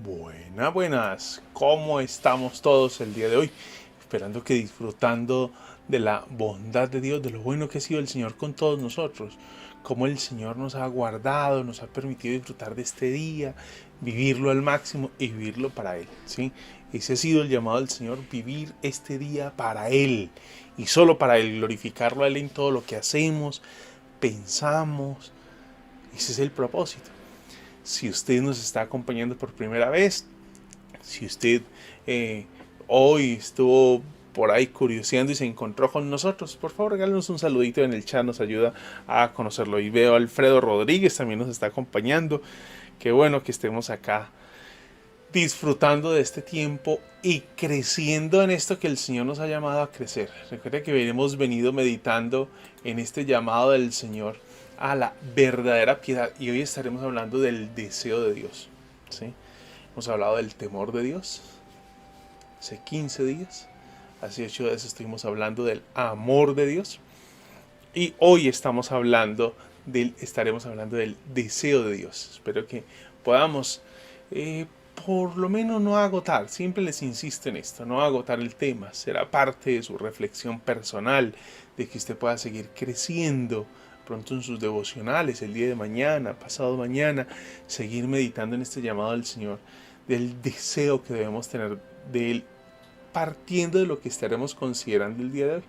Buenas. ¿Cómo estamos todos el día de hoy? Esperando que disfrutando de la bondad de Dios, de lo bueno que ha sido el Señor con todos nosotros, cómo el Señor nos ha guardado, nos ha permitido disfrutar de este día, vivirlo al máximo y vivirlo para Él, ¿sí? Ese ha sido el llamado del Señor, vivir este día para Él y solo para Él, glorificarlo a Él en todo lo que hacemos, pensamos. Ese es el propósito. Si usted nos está acompañando por primera vez, si usted hoy estuvo por ahí curioseando y se encontró con nosotros, por favor regálenos un saludito en el chat, nos ayuda a conocerlo. Y veo a Alfredo Rodríguez también nos está acompañando. Qué bueno que estemos acá disfrutando de este tiempo y creciendo en esto que el Señor nos ha llamado a crecer. Recuerda que hemos venido meditando en este llamado del Señor a la verdadera piedad y hoy estaremos hablando del deseo de Dios, ¿sí? Hemos hablado del temor de Dios hace 15 días, hace 8 días estuvimos hablando del amor de Dios y hoy estaremos hablando del deseo de Dios. Espero que podamos por lo menos no agotar, siempre les insisto en esto, no agotar el tema, será parte de su reflexión personal, de que usted pueda seguir creciendo pronto en sus devocionales, el día de mañana, pasado mañana, seguir meditando en este llamado del Señor, del deseo que debemos tener de Él, partiendo de lo que estaremos considerando el día de hoy.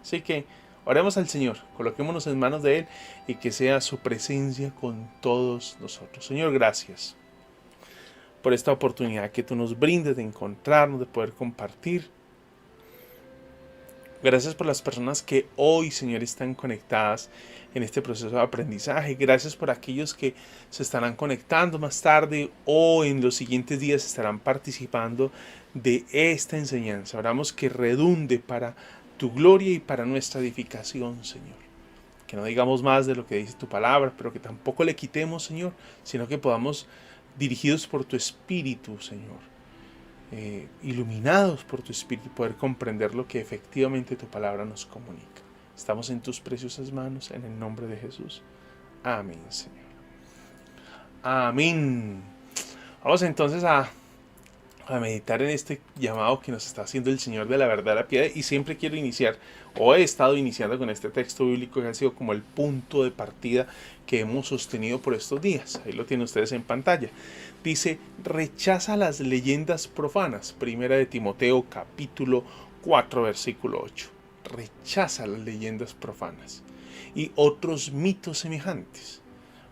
Así que oremos al Señor, coloquémonos en manos de Él y que sea su presencia con todos nosotros. Señor, gracias por esta oportunidad que tú nos brindes de encontrarnos, de poder compartir. Gracias por las personas que hoy, Señor, están conectadas en este proceso de aprendizaje. Gracias por aquellos que se estarán conectando más tarde o en los siguientes días estarán participando de esta enseñanza. Oramos que redunde para tu gloria y para nuestra edificación, Señor. Que no digamos más de lo que dice tu palabra, pero que tampoco le quitemos, Señor, sino que podamos, dirigidos por tu Espíritu, Señor, iluminados por tu Espíritu, poder comprender lo que efectivamente tu palabra nos comunica. Estamos en tus preciosas manos, en el nombre de Jesús. Amén, Señor. Amén. Vamos entonces a meditar en este llamado que nos está haciendo el Señor de la verdad, la piedad. Y siempre quiero iniciar, o he estado iniciando con este texto bíblico que ha sido como el punto de partida que hemos sostenido por estos días. Ahí lo tienen ustedes en pantalla. Dice, rechaza las leyendas profanas. Primera de Timoteo capítulo 4 versículo 8. Rechaza las leyendas profanas y otros mitos semejantes.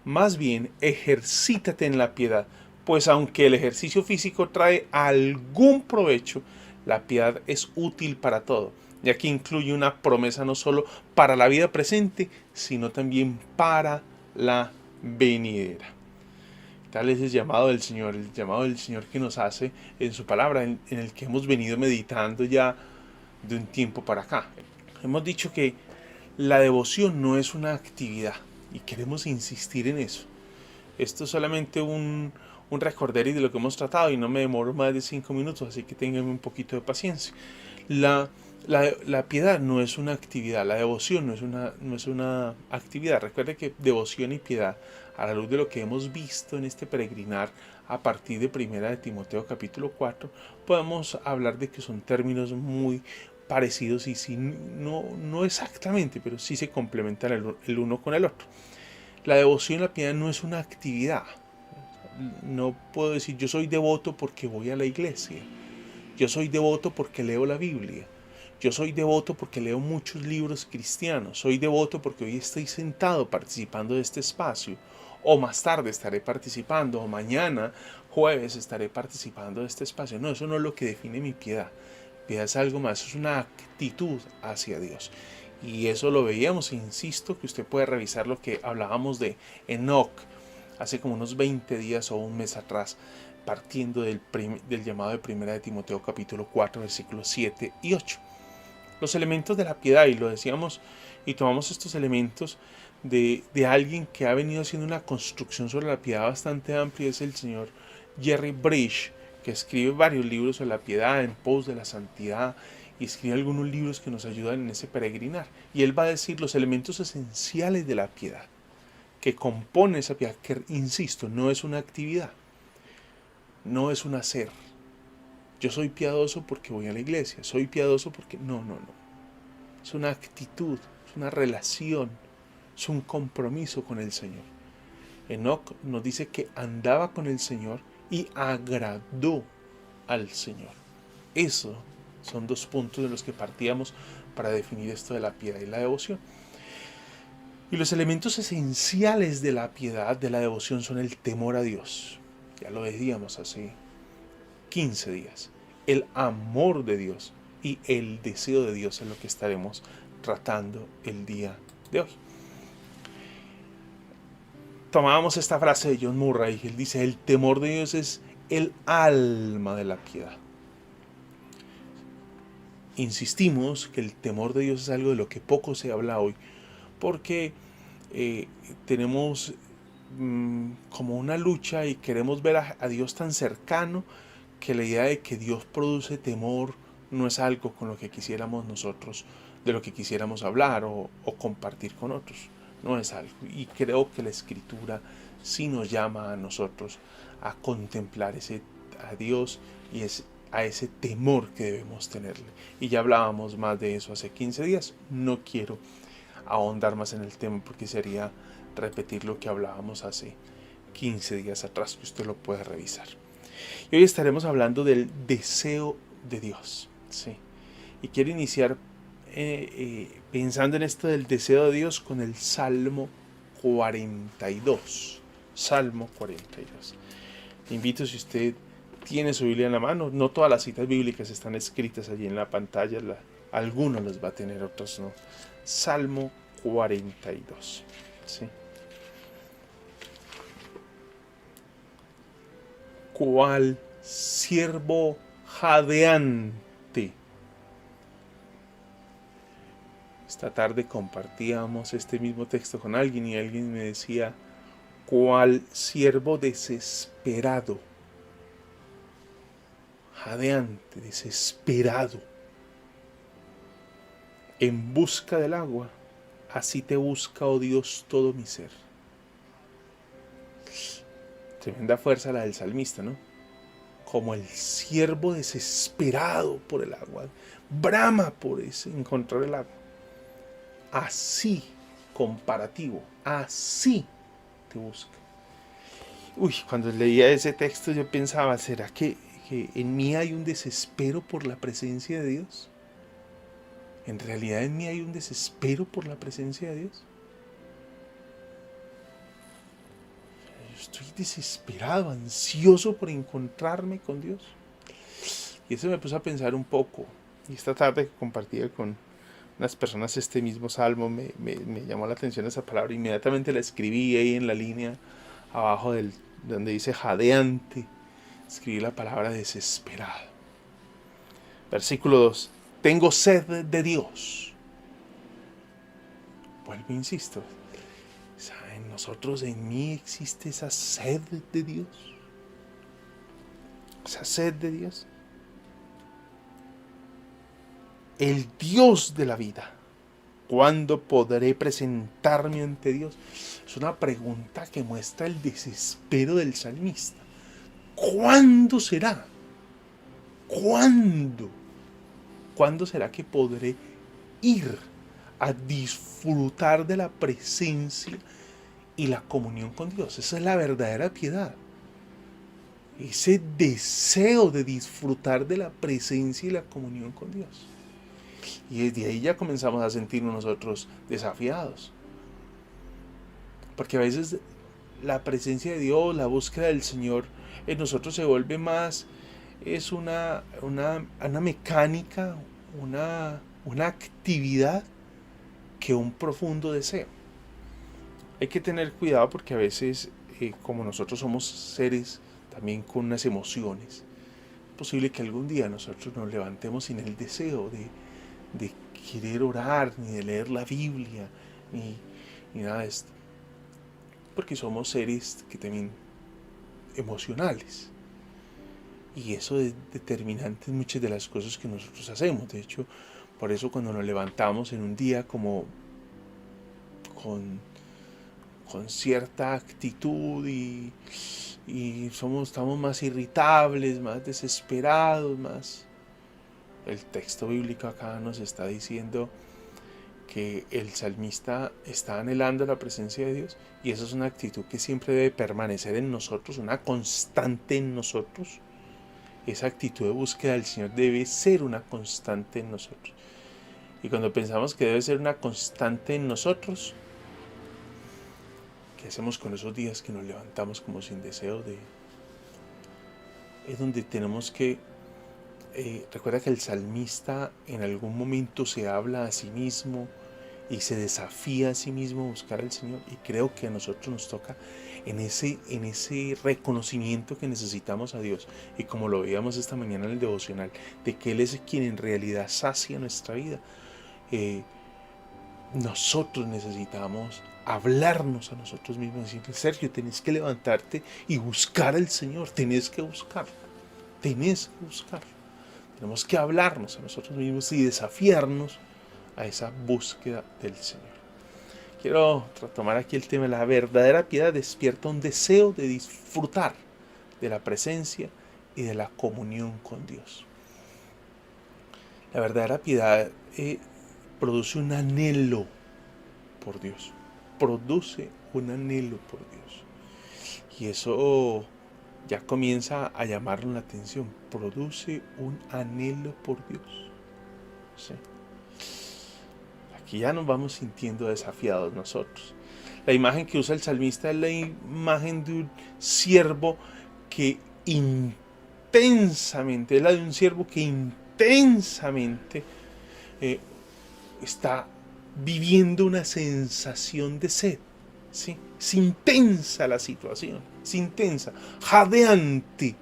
Más bien, ejercítate en la piedad, pues aunque el ejercicio físico trae algún provecho, la piedad es útil para todo. Y aquí incluye una promesa no solo para la vida presente, sino también para la venidera. Tal es el llamado del Señor que nos hace en su palabra, en el que hemos venido meditando ya de un tiempo para acá. Hemos dicho que la devoción no es una actividad y queremos insistir en eso. Esto es solamente un recorderis de lo que hemos tratado y no me demoro más de 5 minutos, así que tengan un poquito de paciencia. La piedad no es una actividad, la devoción no es una actividad. Recuerde que devoción y piedad, a la luz de lo que hemos visto en este peregrinar a partir de Primera de Timoteo capítulo 4, podemos hablar de que son términos muy parecidos y sí, no exactamente, pero sí se complementan el uno con el otro. La devoción y la piedad no es una actividad. No puedo decir yo soy devoto porque voy a la iglesia. Yo soy devoto porque leo la Biblia. Yo soy devoto porque leo muchos libros cristianos. Soy devoto porque hoy estoy sentado participando de este espacio. O más tarde estaré participando. O mañana, jueves, estaré participando de este espacio. No, eso no es lo que define mi piedad. Piedad es algo más. Es una actitud hacia Dios. Y eso lo veíamos, insisto, que usted puede revisar lo que hablábamos de Enoc hace como unos 20 días o un mes atrás, partiendo del llamado de Primera de Timoteo capítulo 4 versículos 7 y 8. Los elementos de la piedad, y lo decíamos, y tomamos estos elementos de alguien que ha venido haciendo una construcción sobre la piedad bastante amplia, es el señor Jerry Bridge, que escribe varios libros sobre la piedad, en pos de la santidad, y escribe algunos libros que nos ayudan en ese peregrinar. Y él va a decir los elementos esenciales de la piedad, que compone esa piedad, que, insisto, no es una actividad. no es un hacer. Yo soy piadoso porque voy a la iglesia, soy piadoso porque... No, no, no. Es una actitud, es una relación, es un compromiso con el Señor. Enoc nos dice que andaba con el Señor y agradó al Señor. Eso son dos puntos de los que partíamos para definir esto de la piedad y la devoción. Y los elementos esenciales de la piedad, de la devoción, son el temor a Dios. Ya lo decíamos hace 15 días. El amor de Dios y el deseo de Dios es lo que estaremos tratando el día de hoy. Tomábamos esta frase de John Murray, él dice: el temor de Dios es el alma de la piedad. Insistimos que el temor de Dios es algo de lo que poco se habla hoy, porque tenemos como una lucha y queremos ver a Dios tan cercano que la idea de que Dios produce temor no es algo con lo que quisiéramos nosotros, de lo que quisiéramos hablar o compartir con otros. No es algo. Y creo que la Escritura sí nos llama a nosotros a contemplar a Dios y a ese temor que debemos tenerle. Y ya hablábamos más de eso hace 15 días. No quiero ahondar más en el tema porque sería repetir lo que hablábamos hace 15 días atrás, que usted lo puede revisar. Y hoy estaremos hablando del deseo de Dios, ¿sí? Y quiero iniciar pensando en esto del deseo de Dios con el Salmo 42. Salmo 42. Le invito, si usted tiene su Biblia en la mano, no todas las citas bíblicas están escritas allí en la pantalla, algunos los va a tener, otros no. Salmo 42. ¿Sí? Cual siervo jadeante. Esta tarde compartíamos este mismo texto con alguien y alguien me decía: cual siervo desesperado. Jadeante, desesperado, en busca del agua, así te busca, oh Dios, todo mi ser. Tremenda fuerza la del salmista, ¿no? Como el siervo desesperado por el agua, brama por encontrar el agua. Así, comparativo, así te busca. Cuando leía ese texto yo pensaba: ¿será que en mí hay un desespero por la presencia de Dios? ¿En realidad en mí hay un desespero por la presencia de Dios? Yo estoy desesperado, ansioso por encontrarme con Dios. Y eso me puso a pensar un poco. Y esta tarde que compartía con unas personas este mismo salmo, me llamó la atención esa palabra. Inmediatamente la escribí ahí en la línea abajo donde dice jadeante. Escribí la palabra desesperado. Versículo 2. Tengo sed de Dios. Vuelvo, insisto. En nosotros, en mí, existe esa sed de Dios. Esa sed de Dios. El Dios de la vida. ¿Cuándo podré presentarme ante Dios? Es una pregunta que muestra el desespero del salmista. ¿Cuándo será? ¿Cuándo? ¿Cuándo será que podré ir a disfrutar de la presencia y la comunión con Dios? Esa es la verdadera piedad. Ese deseo de disfrutar de la presencia y la comunión con Dios. Y desde ahí ya comenzamos a sentirnos nosotros desafiados. Porque a veces la presencia de Dios, la búsqueda del Señor en nosotros se vuelve más, es una mecánica, una actividad que un profundo deseo. Hay que tener cuidado porque a veces, como nosotros somos seres también con unas emociones, es posible que algún día nosotros nos levantemos sin el deseo de querer orar, ni de leer la Biblia, ni nada de esto. Porque somos seres que también emocionales. Y eso es determinante en muchas de las cosas que nosotros hacemos. De hecho, por eso cuando nos levantamos en un día como con cierta actitud y y estamos más irritables, más desesperados, más... El texto bíblico acá nos está diciendo que el salmista está anhelando la presencia de Dios, y eso es una actitud que siempre debe permanecer en nosotros, una constante en nosotros. Esa actitud de búsqueda del Señor debe ser una constante en nosotros. Y cuando pensamos que debe ser una constante en nosotros, ¿qué hacemos con esos días que nos levantamos como sin deseo de...? Es donde tenemos que... recuerda que el salmista en algún momento se habla a sí mismo y se desafía a sí mismo a buscar al Señor, y creo que a nosotros nos toca en ese reconocimiento que necesitamos a Dios, y como lo veíamos esta mañana en el devocional, de que Él es quien en realidad sacia nuestra vida. Nosotros necesitamos hablarnos a nosotros mismos, decirle: Sergio, tenés que levantarte y buscar al Señor, tenés que buscar. Tenemos que hablarnos a nosotros mismos y desafiarnos a esa búsqueda del Señor. Quiero retomar aquí el tema. La verdadera piedad despierta un deseo de disfrutar de la presencia y de la comunión con Dios. La verdadera piedad produce un anhelo por Dios. Produce un anhelo por Dios. Y eso ya comienza a llamarnos la atención. Produce un anhelo por Dios. ¿Sí? Aquí ya nos vamos sintiendo desafiados nosotros. La imagen que usa el salmista es la imagen de un siervo que intensamente, es la de un siervo que intensamente está viviendo una sensación de sed. ¿Sí? Es intensa la situación, es intensa, jadeante.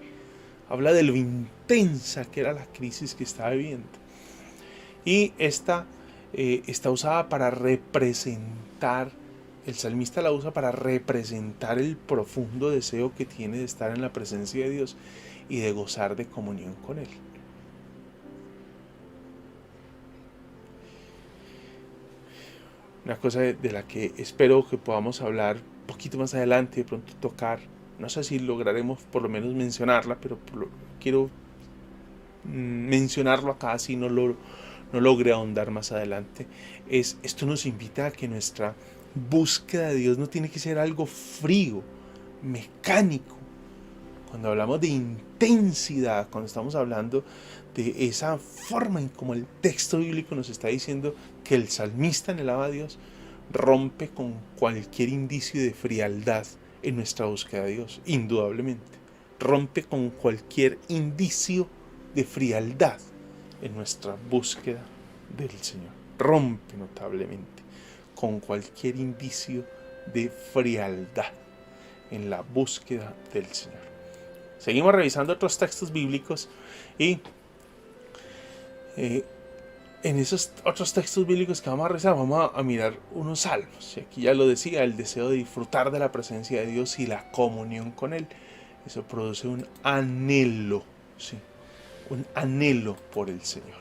Habla de lo intensa que era la crisis que estaba viviendo. Y esta está usada para representar, el salmista la usa para representar el profundo deseo que tiene de estar en la presencia de Dios y de gozar de comunión con Él. Una cosa de la que espero que podamos hablar un poquito más adelante, de pronto tocar, no sé si lograremos por lo menos mencionarla, pero quiero mencionarlo acá, así no logre ahondar más adelante. Esto nos invita a que nuestra búsqueda de Dios no tiene que ser algo frío, mecánico. Cuando hablamos de intensidad, cuando estamos hablando de esa forma en como el texto bíblico nos está diciendo que el salmista anhelaba a Dios, rompe con cualquier indicio de frialdad en nuestra búsqueda de Dios, indudablemente. Rompe con cualquier indicio de frialdad en nuestra búsqueda del Señor. Rompe notablemente con cualquier indicio de frialdad en la búsqueda del Señor. Seguimos revisando otros textos bíblicos y en esos otros textos bíblicos que vamos a revisar, vamos a mirar unos salmos. Y aquí ya lo decía, el deseo de disfrutar de la presencia de Dios y la comunión con Él. Eso produce un anhelo, ¿sí? Un anhelo por el Señor.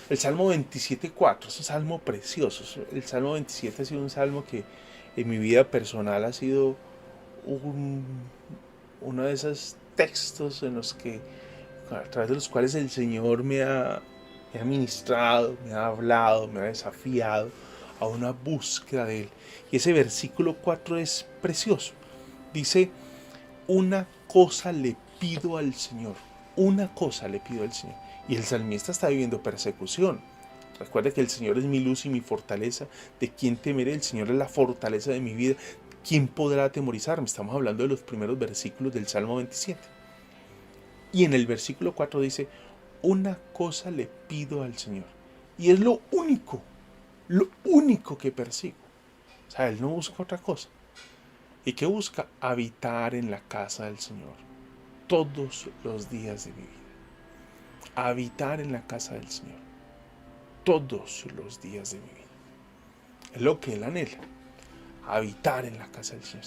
El Salmo 27:4 es un salmo precioso. El Salmo 27 ha sido un salmo que en mi vida personal ha sido uno de esos textos en los que, a través de los cuales el Señor me ha ministrado, me ha hablado, me ha desafiado a una búsqueda de Él. Y ese versículo 4 es precioso. Dice: una cosa le pido al Señor. Una cosa le pido al Señor. Y el salmista está viviendo persecución. Recuerda que el Señor es mi luz y mi fortaleza. ¿De quién temeré? El Señor es la fortaleza de mi vida. ¿Quién podrá atemorizarme? Estamos hablando de los primeros versículos del Salmo 27. Y en el versículo 4 dice: una cosa le pido al Señor. Y es lo único que persigo. O sea, Él no busca otra cosa. ¿Y qué busca? Habitar en la casa del Señor todos los días de mi vida. Habitar en la casa del Señor todos los días de mi vida. Es lo que Él anhela. Habitar en la casa del Señor.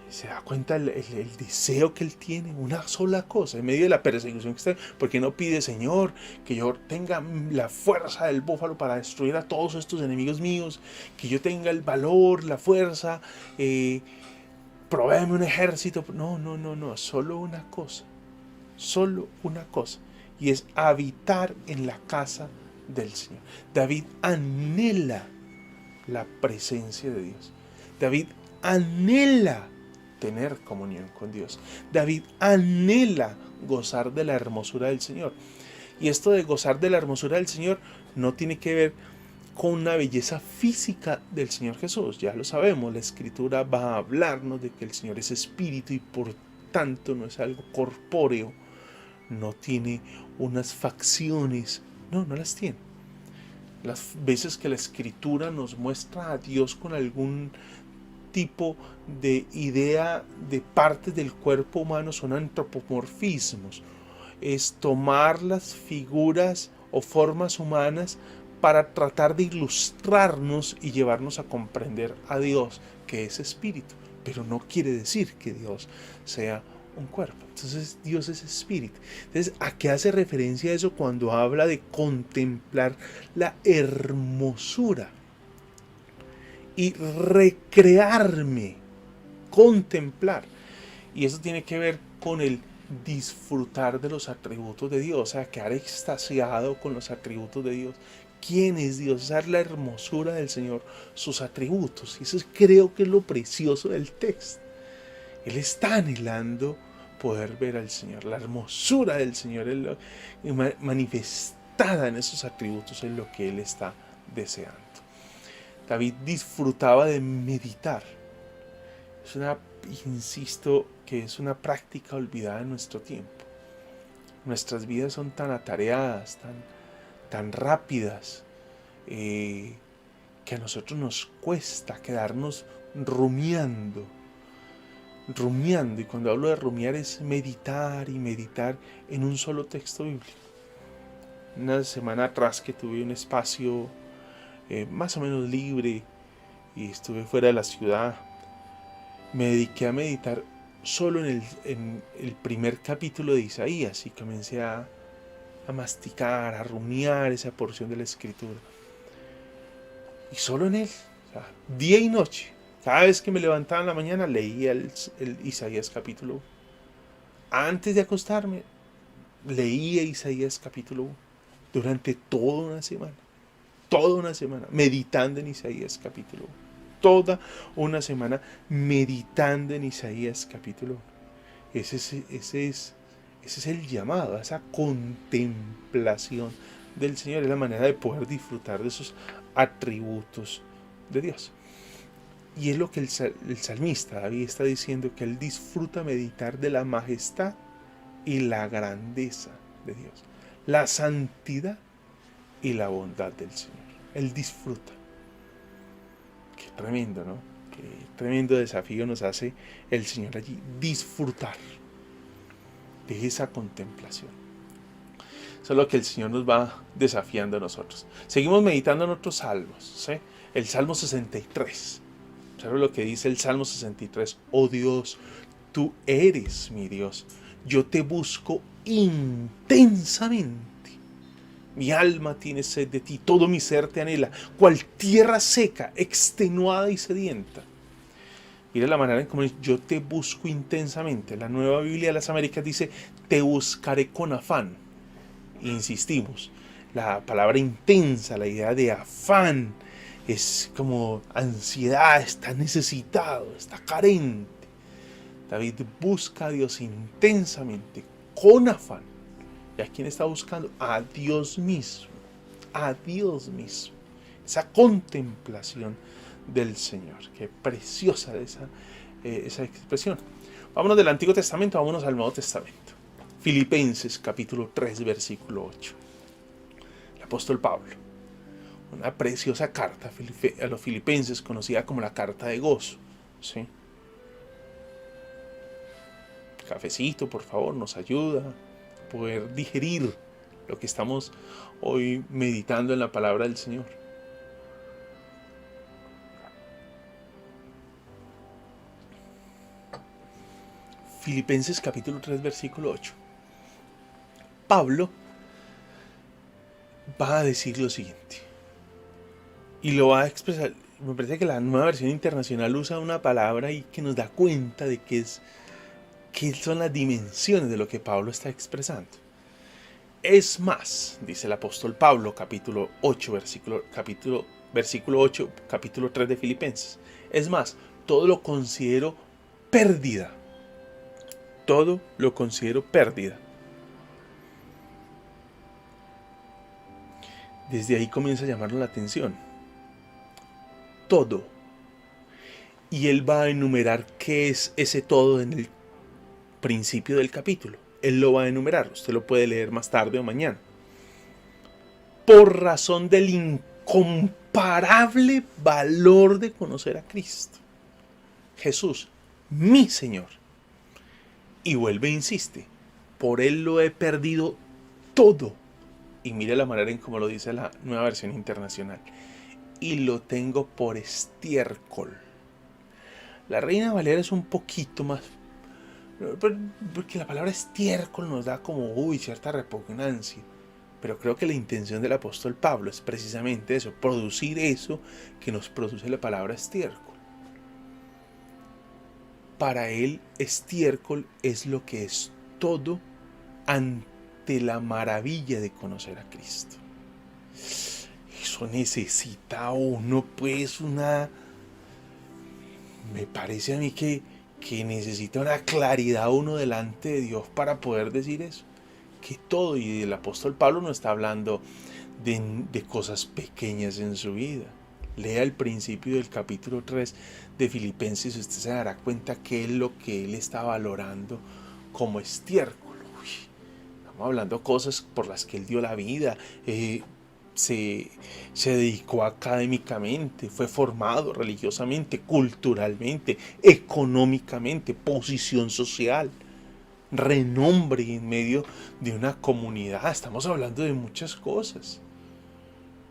Se da cuenta el deseo que Él tiene, una sola cosa, en medio de la persecución que está. Porque no pide: Señor, que yo tenga la fuerza del búfalo para destruir a todos estos enemigos míos, que yo tenga el valor, la fuerza, provéeme un ejército. No, no, no, no, solo una cosa, y es habitar en la casa del Señor. David anhela la presencia de Dios. David anhela tener comunión con Dios. David anhela gozar de la hermosura del Señor. Y esto de gozar de la hermosura del Señor no tiene que ver con una belleza física del Señor Jesús. Ya lo sabemos, la Escritura va a hablarnos de que el Señor es espíritu y por tanto no es algo corpóreo. No tiene unas facciones. No, no las tiene. Las veces que la Escritura nos muestra a Dios con algún tipo de idea de partes del cuerpo humano son antropomorfismos. Es tomar las figuras o formas humanas para tratar de ilustrarnos y llevarnos a comprender a Dios, que es espíritu, pero no quiere decir que Dios sea un cuerpo. Entonces Dios es espíritu. Entonces, ¿a qué hace referencia eso cuando habla de contemplar la hermosura y recrearme? Contemplar. Y eso tiene que ver con el disfrutar de los atributos de Dios, o sea, quedar extasiado con los atributos de Dios. ¿Quién es Dios? Esa es la hermosura del Señor, sus atributos. Y eso creo que es lo precioso del texto. Él está anhelando poder ver al Señor. La hermosura del Señor es manifestada en esos atributos, es lo que Él está deseando. David disfrutaba de meditar. Insisto que es una práctica olvidada en nuestro tiempo. Nuestras vidas son tan atareadas, tan rápidas, que a nosotros nos cuesta quedarnos rumiando. Y cuando hablo de rumiar es meditar y meditar en un solo texto bíblico. Una semana atrás que tuve un espacio más o menos libre y estuve fuera de la ciudad, me dediqué a meditar solo en el primer capítulo de Isaías y comencé a masticar, a rumiar esa porción de la Escritura. Y solo en él, o sea, día y noche, cada vez que me levantaba en la mañana leía el Isaías capítulo 1. Antes de acostarme, leía Isaías capítulo 1 durante toda una semana, meditando en Isaías capítulo 1. Toda una semana meditando en Isaías capítulo 1. Ese es el llamado, a esa contemplación del Señor. Es la manera de poder disfrutar de esos atributos de Dios. Y es lo que el salmista David está diciendo, que él disfruta meditar de la majestad y la grandeza de Dios, la santidad y la bondad del Señor. Él disfruta. Qué tremendo, ¿no? Qué tremendo desafío nos hace el Señor allí, disfrutar de esa contemplación. Eso es lo que el Señor nos va desafiando a nosotros. Seguimos meditando en otros salmos, ¿sí? El Salmo 63. ¿Sabes lo que dice el Salmo 63? Oh Dios, tú eres mi Dios. Yo te busco intensamente. Mi alma tiene sed de ti, todo mi ser te anhela, cual tierra seca, extenuada y sedienta. Mira la manera en cómo dice, yo te busco intensamente. La Nueva Biblia de las Américas dice, te buscaré con afán. Insistimos, la palabra intensa, la idea de afán, es como ansiedad, está necesitado, está carente. David busca a Dios intensamente, con afán. ¿Y a quién está buscando? A Dios mismo. A Dios mismo. Esa contemplación del Señor. Qué preciosa esa expresión. Vámonos del Antiguo Testamento, vámonos al Nuevo Testamento. Filipenses capítulo 3, versículo 8. El apóstol Pablo. Una preciosa carta a los filipenses, conocida como la carta de gozo. ¿Sí? Cafecito, por favor, nos ayuda a poder digerir lo que estamos hoy meditando en la palabra del Señor. Filipenses capítulo 3, versículo 8. Pablo va a decir lo siguiente. Y lo va a expresar, me parece que la Nueva Versión Internacional usa una palabra y que nos da cuenta de qué son las dimensiones de lo que Pablo está expresando. Es más, dice el apóstol Pablo, capítulo 8, versículo 8, capítulo 3 de Filipenses. Es más, todo lo considero pérdida. Todo lo considero pérdida. Desde ahí comienza a llamarnos la atención. Todo. Y él va a enumerar qué es ese todo en el principio del capítulo. Él lo va a enumerar. Usted lo puede leer más tarde o mañana. Por razón del incomparable valor de conocer a Cristo. Jesús, mi Señor. Y vuelve e insiste. Por él lo he perdido todo. Y mire la manera en cómo lo dice la Nueva Versión Internacional. Y lo tengo por estiércol. La Reina Valera es un poquito más, porque la palabra estiércol nos da como cierta repugnancia. Pero creo que la intención del apóstol Pablo es precisamente eso, producir eso que nos produce la palabra estiércol. Para él, estiércol es lo que es todo ante la maravilla de conocer a Cristo. Eso necesita uno, pues, me parece a mí que necesita una claridad uno delante de Dios para poder decir eso. Que todo, y el apóstol Pablo no está hablando de cosas pequeñas en su vida. Lea el principio del capítulo 3 de Filipenses y usted se dará cuenta que es lo que él está valorando como estiércol. Estamos hablando de cosas por las que él dio la vida, se dedicó académicamente, fue formado religiosamente, culturalmente, económicamente, posición social, renombre en medio de una comunidad. Estamos hablando de muchas cosas.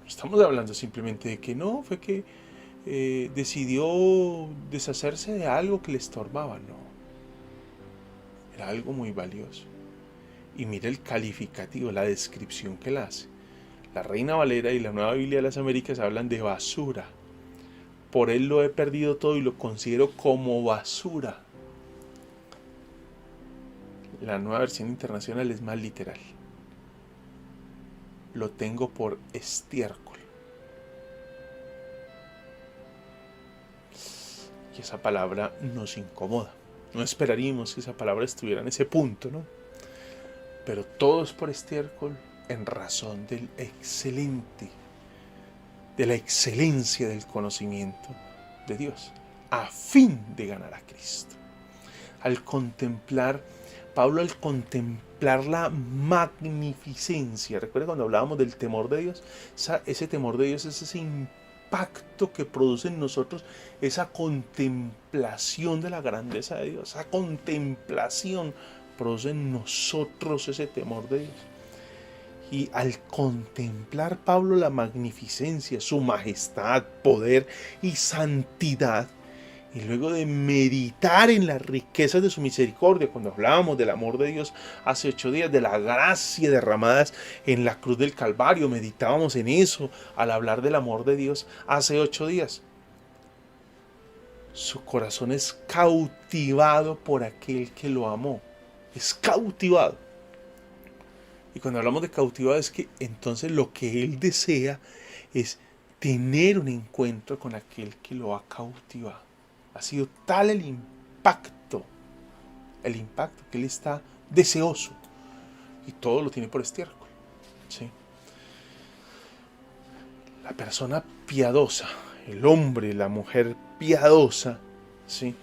Estamos hablando simplemente de que no, fue que decidió deshacerse de algo que le estorbaba. No, era algo muy valioso. Y mira el calificativo, la descripción que él hace. La Reina Valera y la Nueva Biblia de las Américas hablan de basura. Por él lo he perdido todo y lo considero como basura. La Nueva Versión Internacional es más literal. Lo tengo por estiércol. Y esa palabra nos incomoda. No esperaríamos que esa palabra estuviera en ese punto, ¿no? Pero todo es por estiércol en razón de la excelencia del conocimiento de Dios, a fin de ganar a Cristo. Pablo al contemplar la magnificencia, recuerda cuando hablábamos del temor de Dios, ese temor de Dios es ese impacto que produce en nosotros, esa contemplación de la grandeza de Dios, esa contemplación produce en nosotros ese temor de Dios. Y al contemplar Pablo la magnificencia, su majestad, poder y santidad, y luego de meditar en las riquezas de su misericordia, cuando hablábamos del amor de Dios hace 8 días, de la gracia derramadas en la cruz del Calvario, meditábamos en eso al hablar del amor de Dios hace 8 días. Su corazón es cautivado por aquel que lo amó, es cautivado. Y cuando hablamos de cautivado es que entonces lo que él desea es tener un encuentro con aquel que lo ha cautivado. Ha sido tal el impacto que él está deseoso. Y todo lo tiene por estiércol. ¿Sí? La persona piadosa, el hombre, la mujer piadosa, ¿sí?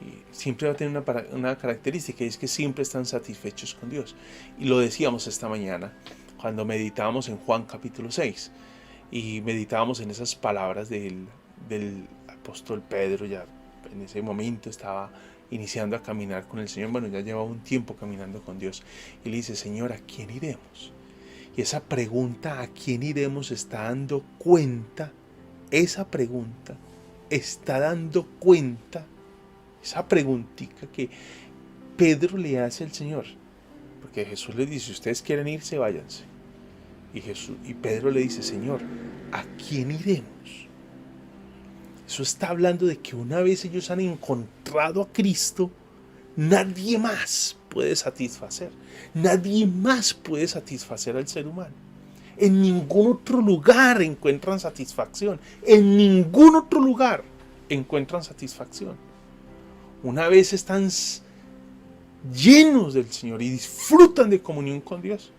Y siempre va a tener una característica, y es que siempre están satisfechos con Dios. Y lo decíamos esta mañana cuando meditábamos en Juan capítulo 6 y meditábamos en esas palabras del apóstol Pedro. Ya en ese momento estaba iniciando a caminar con el Señor. Bueno, ya llevaba un tiempo caminando con Dios, y le dice: Señor, ¿a quién iremos? Y esa pregunta, ¿a quién iremos?, está dando cuenta, esa pregunta está dando cuenta, esa preguntita que Pedro le hace al Señor, porque Jesús le dice: si ustedes quieren irse, váyanse. Y Pedro le dice: Señor, ¿a quién iremos? Eso está hablando de que una vez ellos han encontrado a Cristo, nadie más puede satisfacer. Nadie más puede satisfacer al ser humano. En ningún otro lugar encuentran satisfacción. En ningún otro lugar encuentran satisfacción. Una vez están llenos del Señor y disfrutan de comunión con Dios,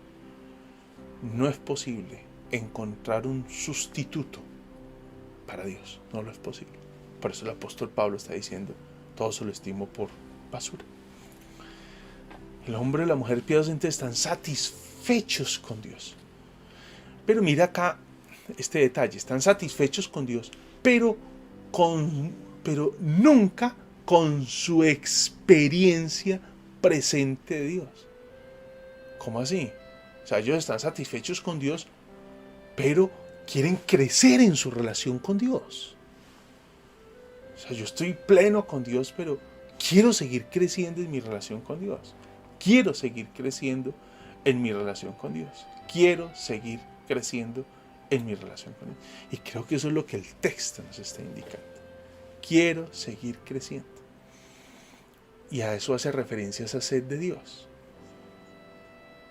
no es posible encontrar un sustituto para Dios. No lo es posible. Por eso el apóstol Pablo está diciendo, todo se lo estimo por basura. El hombre y la mujer piadosamente están satisfechos con Dios. Pero mira acá este detalle, están satisfechos con Dios, pero nunca con su experiencia presente de Dios. ¿Cómo así? O sea, ellos están satisfechos con Dios, pero quieren crecer en su relación con Dios. O sea, yo estoy pleno con Dios, pero quiero seguir creciendo en mi relación con Dios. Quiero seguir creciendo en mi relación con Dios. Quiero seguir creciendo en mi relación con Dios. Y creo que eso es lo que el texto nos está indicando. Quiero seguir creciendo. Y a eso hace referencia esa sed de Dios.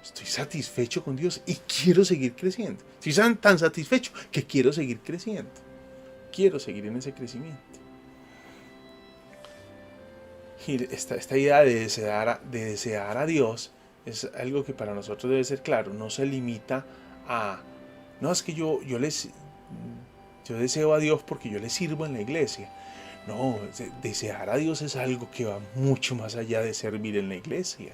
Estoy satisfecho con Dios y quiero seguir creciendo. Estoy tan satisfecho que quiero seguir creciendo. Quiero seguir en ese crecimiento. Y esta idea de desear a Dios es algo que para nosotros debe ser claro. No se limita a, no es que yo deseo a Dios porque yo le sirvo en la iglesia. No, desear a Dios es algo que va mucho más allá de servir en la iglesia.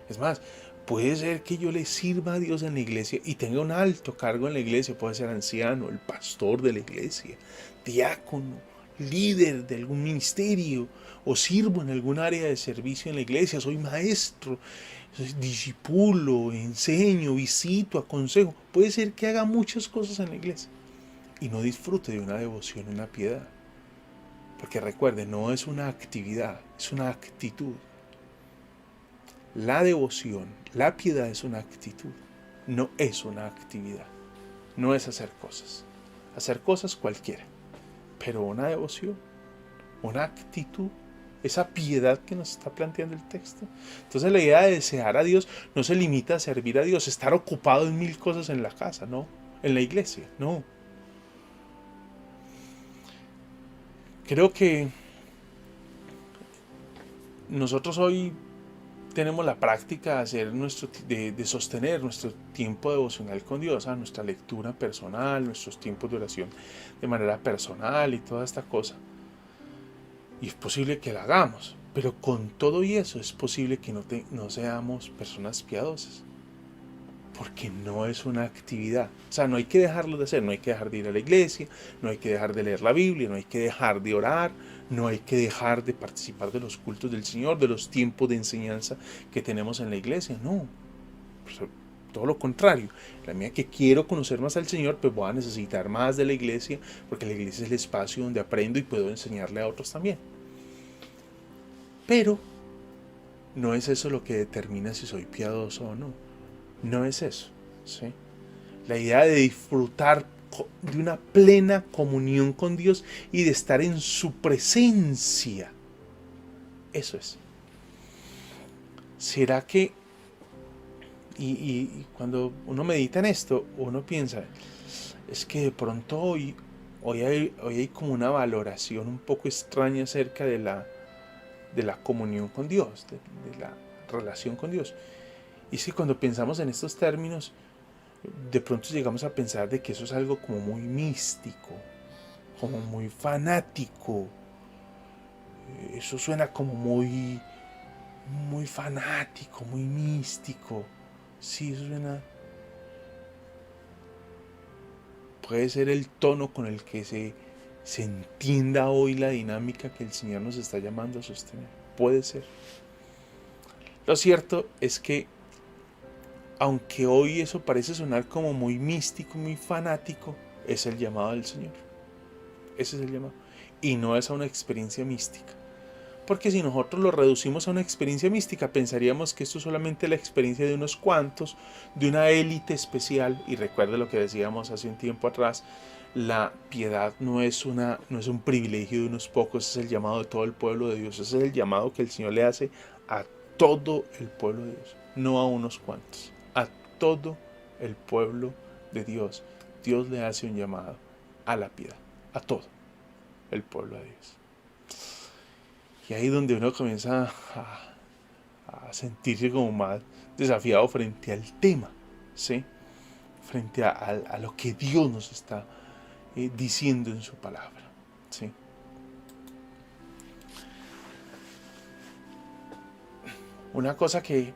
Es más, puede ser que yo le sirva a Dios en la iglesia y tenga un alto cargo en la iglesia. Puede ser anciano, el pastor de la iglesia, diácono, líder de algún ministerio, o sirvo en algún área de servicio en la iglesia. Soy maestro, soy discípulo, enseño, visito, aconsejo. Puede ser que haga muchas cosas en la iglesia y no disfrute de una devoción, una piedad. Porque recuerde, no es una actividad, es una actitud. La devoción, la piedad es una actitud, no es una actividad. No es hacer cosas cualquiera. Pero una devoción, una actitud, esa piedad que nos está planteando el texto. Entonces la idea de desear a Dios no se limita a servir a Dios, estar ocupado en 1000 cosas en la casa, no, en la iglesia, no. Creo que nosotros hoy tenemos la práctica de hacer de sostener nuestro tiempo devocional con Dios, nuestra lectura personal, nuestros tiempos de oración de manera personal y toda esta cosa. Y es posible que la hagamos, pero con todo y eso es posible que no seamos personas piadosas, porque no es una actividad. O sea, no hay que dejarlo de hacer, no hay que dejar de ir a la iglesia, no hay que dejar de leer la Biblia, no hay que dejar de orar, no hay que dejar de participar de los cultos del Señor, de los tiempos de enseñanza que tenemos en la iglesia, no. Todo lo contrario. La medida que quiero conocer más al Señor, pues voy a necesitar más de la iglesia, porque la iglesia es el espacio donde aprendo y puedo enseñarle a otros también. Pero no es eso lo que determina si soy piadoso o no. No es eso, ¿sí? La idea de disfrutar de una plena comunión con Dios y de estar en su presencia. Eso es. ¿Será que y cuando uno medita en esto, uno piensa, es que de pronto hoy hay como una valoración un poco extraña acerca de la comunión con Dios, de la relación con Dios? Y es que cuando pensamos en estos términos, de pronto llegamos a pensar de que eso es algo como muy místico, como muy fanático. Eso suena como muy fanático, muy místico. Sí, suena. Puede ser el tono con el que se entienda hoy la dinámica que el Señor nos está llamando a sostener. Puede ser. Lo cierto es que, aunque hoy eso parece sonar como muy místico, muy fanático, es el llamado del Señor. Ese es el llamado. Y no es a una experiencia mística. Porque si nosotros lo reducimos a una experiencia mística, pensaríamos que esto es solamente la experiencia de unos cuantos, de una élite especial. Y recuerde lo que decíamos hace un tiempo atrás, La piedad no es un privilegio de unos pocos, es el llamado de todo el pueblo de Dios. Ese es el llamado que el Señor le hace a todo el pueblo de Dios, no a unos cuantos, a todo el pueblo de Dios. Dios le hace un llamado a la piedad, a todo el pueblo de Dios. Y ahí es donde uno comienza a sentirse como más desafiado frente al tema, ¿sí? Frente a lo que Dios nos está diciendo en su palabra, ¿sí? Una cosa que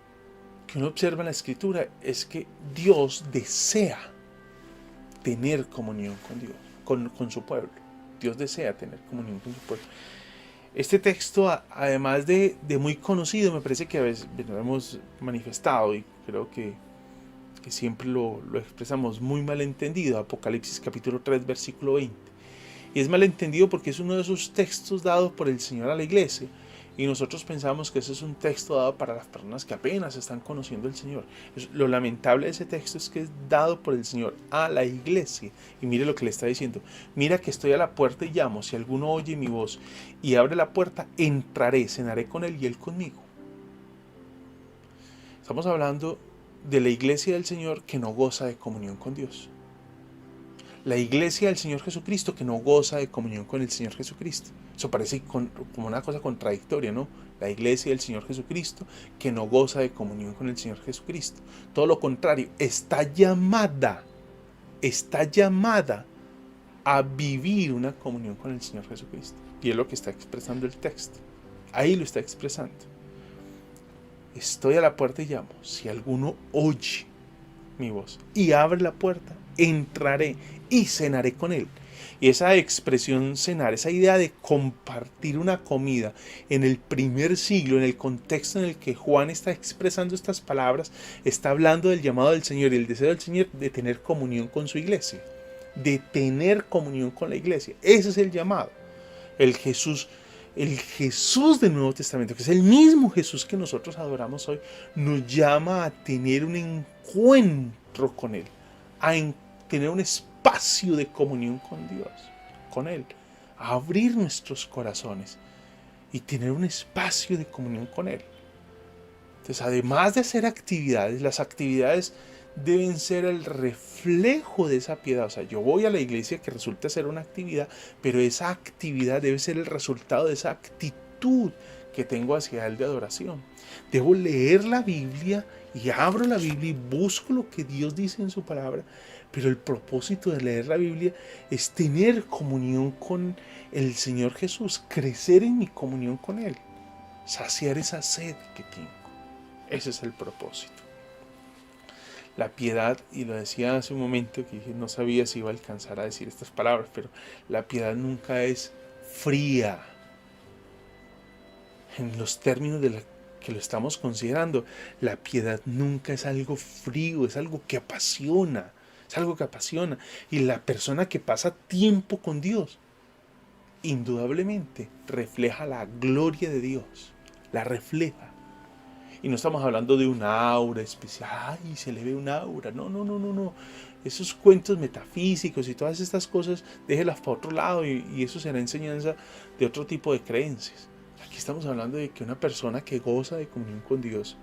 uno observa en la Escritura es que Dios desea tener comunión con Dios, con su pueblo. Dios desea tener comunión con su pueblo. Este texto, además de muy conocido, me parece que a veces lo hemos manifestado y creo que siempre lo expresamos muy mal entendido. Apocalipsis capítulo 3, versículo 20. Y es mal entendido porque es uno de esos textos dados por el Señor a la iglesia. Y nosotros pensamos que ese es un texto dado para las personas que apenas están conociendo al Señor. Lo lamentable de ese texto es que es dado por el Señor a la iglesia. Y mire lo que le está diciendo. Mira que estoy a la puerta y llamo. Si alguno oye mi voz y abre la puerta, entraré, cenaré con él y él conmigo. Estamos hablando de la iglesia del Señor que no goza de comunión con Dios. La iglesia del Señor Jesucristo que no goza de comunión con el Señor Jesucristo. Eso parece como una cosa contradictoria, ¿no? La iglesia del Señor Jesucristo que no goza de comunión con el Señor Jesucristo. Todo lo contrario, está llamada a vivir una comunión con el Señor Jesucristo. Y es lo que está expresando el texto. Ahí lo está expresando. Estoy a la puerta y llamo. Si alguno oye mi voz y abre la puerta, entraré y cenaré con él. Y esa expresión cenar, esa idea de compartir una comida en el primer siglo, en el contexto en el que Juan está expresando estas palabras, está hablando del llamado del Señor y el deseo del Señor de tener comunión con su iglesia, de tener comunión con la iglesia. Ese es el llamado. El Jesús del Nuevo Testamento, que es el mismo Jesús que nosotros adoramos hoy, nos llama a tener un encuentro con Él, a tener un espacio de comunión con Dios, con Él, a abrir nuestros corazones y tener un espacio de comunión con Él. Entonces, además de hacer actividades, las actividades deben ser el reflejo de esa piedad. O sea, yo voy a la iglesia que resulta ser una actividad, pero esa actividad debe ser el resultado de esa actitud que tengo hacia Él de adoración. Debo leer la Biblia y abro la Biblia y busco lo que Dios dice en su palabra, pero el propósito de leer la Biblia es tener comunión con el Señor Jesús, crecer en mi comunión con Él, saciar esa sed que tengo. Ese es el propósito. La piedad, y lo decía hace un momento que no sabía si iba a alcanzar a decir estas palabras, pero la piedad nunca es fría en los términos de la que lo estamos considerando. La piedad nunca es algo frío, es algo que apasiona, es algo que apasiona. Y la persona que pasa tiempo con Dios, indudablemente refleja la gloria de Dios, la refleja. Y no estamos hablando de una aura especial, ay, se le ve un aura. No. Esos cuentos metafísicos y todas estas cosas, déjelas para otro lado y eso será enseñanza de otro tipo de creencias. Aquí estamos hablando de que una persona que goza de comunión con Dios,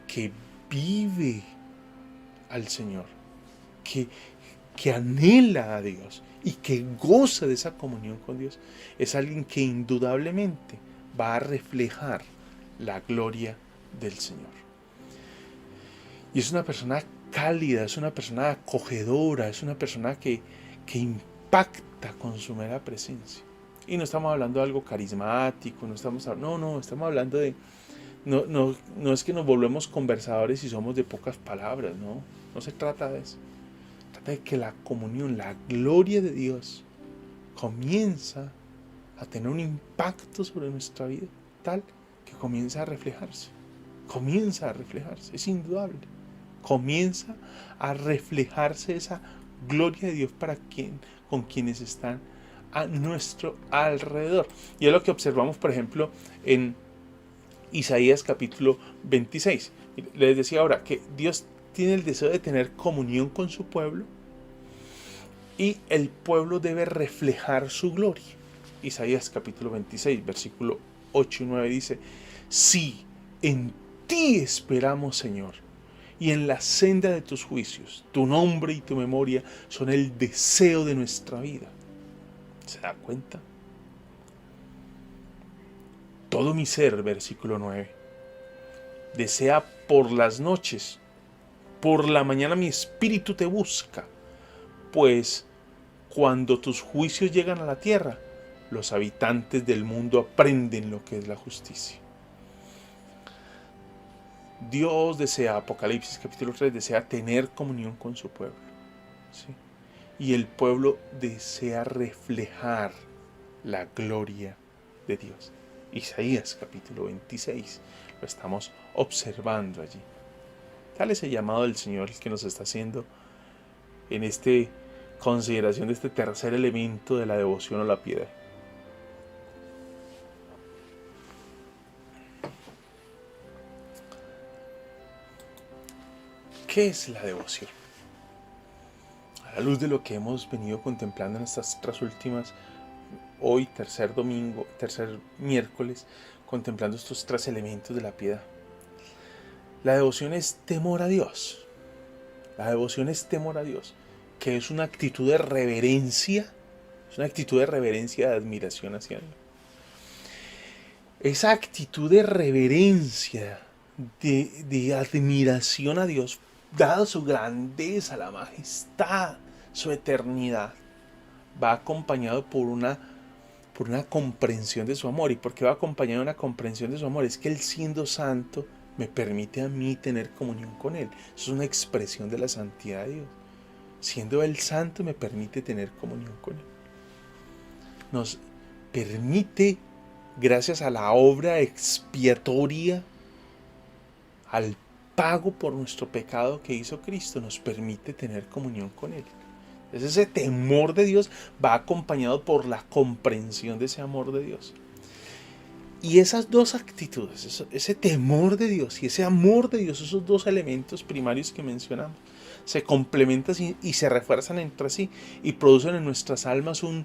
que vive al Señor, que anhela a Dios y que goza de esa comunión con Dios, es alguien que indudablemente va a reflejar la gloria del Señor. Y es una persona cálida, es una persona acogedora, es una persona que impacta con su mera presencia. Y no estamos hablando de algo carismático, estamos hablando de... No es que nos volvemos conversadores y somos de pocas palabras, no se trata de eso. Se trata de que la comunión, la gloria de Dios comienza a tener un impacto sobre nuestra vida, tal que comienza a reflejarse, es indudable, comienza a reflejarse esa gloria de Dios con quienes están a nuestro alrededor. Y es lo que observamos, por ejemplo, en Isaías capítulo 26. Les decía ahora que Dios tiene el deseo de tener comunión con su pueblo y el pueblo debe reflejar su gloria. Isaías capítulo 26, versículo 8 y 9 dice: sí, en ti esperamos, Señor, y en la senda de tus juicios. Tu nombre y tu memoria son el deseo de nuestra vida. ¿Se da cuenta? Todo mi ser, versículo 9, desea por las noches, por la mañana mi espíritu te busca, pues cuando tus juicios llegan a la tierra, los habitantes del mundo aprenden lo que es la justicia. Dios desea, Apocalipsis capítulo 3, desea tener comunión con su pueblo, ¿sí? Y el pueblo desea reflejar la gloria de Dios. Isaías capítulo 26, lo estamos observando allí. Tal es el llamado del Señor que nos está haciendo en esta consideración de este tercer elemento de la devoción o la piedad. ¿Qué es la devoción? A la luz de lo que hemos venido contemplando en estas tres últimas, hoy tercer miércoles, contemplando estos tres elementos de la piedad. La devoción es temor a Dios. La devoción es temor a Dios, que es una actitud de reverencia, de admiración hacia Él. Esa actitud de reverencia, de admiración a Dios, dada su grandeza, la majestad, su eternidad, va acompañado por una comprensión de su amor. ¿Y por qué va acompañado de una comprensión de su amor? Es que Él, siendo santo, me permite a mí tener comunión con Él. Eso es una expresión de la santidad de Dios. Siendo Él santo, me permite tener comunión con Él. Nos permite, gracias a la obra expiatoria, al pago por nuestro pecado que hizo Cristo, nos permite tener comunión con Él. Entonces, ese temor de Dios va acompañado por la comprensión de ese amor de Dios. Y esas dos actitudes, ese temor de Dios y ese amor de Dios, esos dos elementos primarios que mencionamos, se complementan y se refuerzan entre sí y producen en nuestras almas un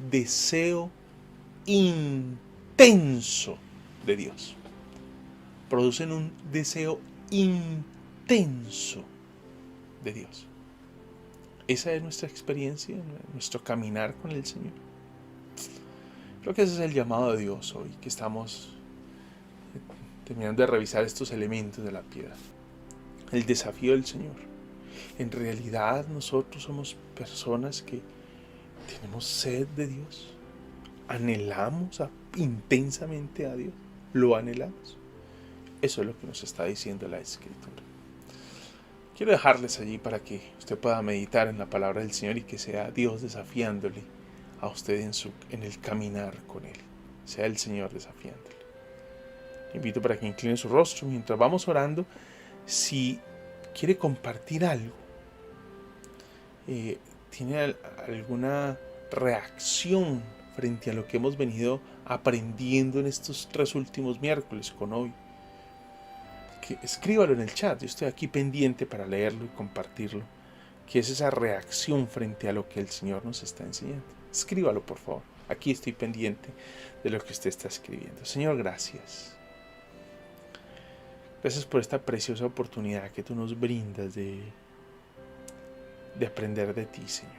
deseo intenso de Dios. Producen un deseo intenso de Dios. Esa es nuestra experiencia, nuestro caminar con el Señor. Creo que ese es el llamado de Dios hoy, que estamos terminando de revisar estos elementos de la piedad. El desafío del Señor. En realidad nosotros somos personas que tenemos sed de Dios. Anhelamos intensamente a Dios. Lo anhelamos. Eso es lo que nos está diciendo la Escritura. Quiero dejarles allí para que usted pueda meditar en la palabra del Señor y que sea Dios desafiándole a usted en el caminar con Él. Sea el Señor desafiándole. Le invito para que incline su rostro mientras vamos orando. Si quiere compartir algo, tiene alguna reacción frente a lo que hemos venido aprendiendo en estos tres últimos miércoles con hoy, que escríbalo en el chat. Yo estoy aquí pendiente para leerlo y compartirlo. ¿Qué es esa reacción frente a lo que el Señor nos está enseñando? Escríbalo, por favor. Aquí estoy pendiente de lo que usted está escribiendo. Señor, gracias. Gracias por esta preciosa oportunidad que tú nos brindas de aprender de ti, Señor.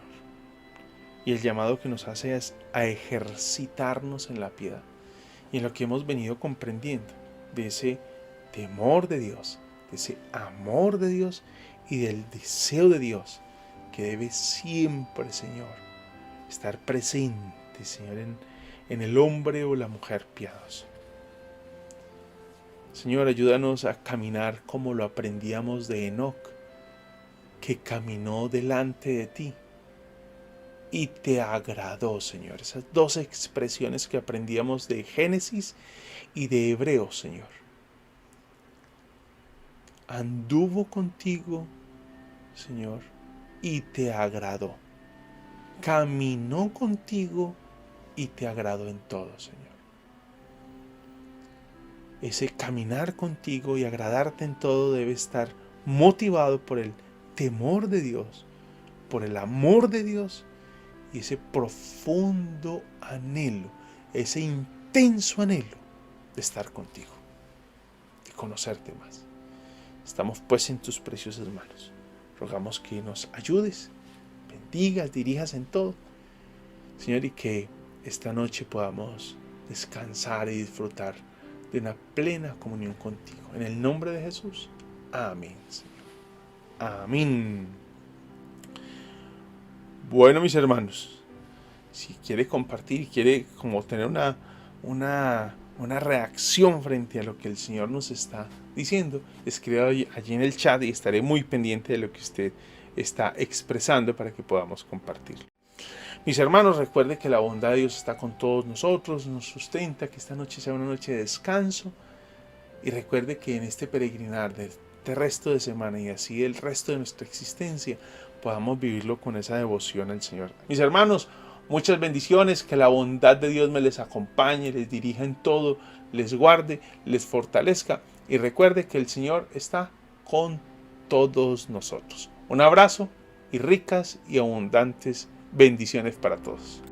Y el llamado que nos hace es a ejercitarnos en la piedad y en lo que hemos venido comprendiendo de ese temor de Dios, de ese amor de Dios y del deseo de Dios que debe siempre, Señor, estar presente, Señor, en el hombre o la mujer piadosa. Señor, ayúdanos a caminar como lo aprendíamos de Enoc, que caminó delante de ti y te agradó, Señor. Esas dos expresiones que aprendíamos de Génesis y de Hebreos, Señor. Anduvo contigo, Señor, y te agradó. Caminó contigo y te agradó en todo, Señor. Ese caminar contigo y agradarte en todo debe estar motivado por el temor de Dios, por el amor de Dios y ese profundo anhelo, ese intenso anhelo de estar contigo, de conocerte más. Estamos pues en tus preciosas manos. Rogamos que nos ayudes, bendigas, dirijas en todo, Señor, y que esta noche podamos descansar y disfrutar de una plena comunión contigo. En el nombre de Jesús. Amén, Señor. Amén. Bueno, mis hermanos, si quiere compartir y quiere como tener una reacción frente a lo que el Señor nos está diciendo, escriba allí en el chat y estaré muy pendiente de lo que usted está expresando para que podamos compartirlo. Mis hermanos, recuerde que la bondad de Dios está con todos nosotros, nos sustenta, que esta noche sea una noche de descanso, y recuerde que en este peregrinar de este resto de semana y así el resto de nuestra existencia podamos vivirlo con esa devoción al Señor. Mis hermanos, muchas bendiciones, que la bondad de Dios me les acompañe, les dirija en todo, les guarde, les fortalezca, y recuerde que el Señor está con todos nosotros. Un abrazo y ricas y abundantes bendiciones para todos.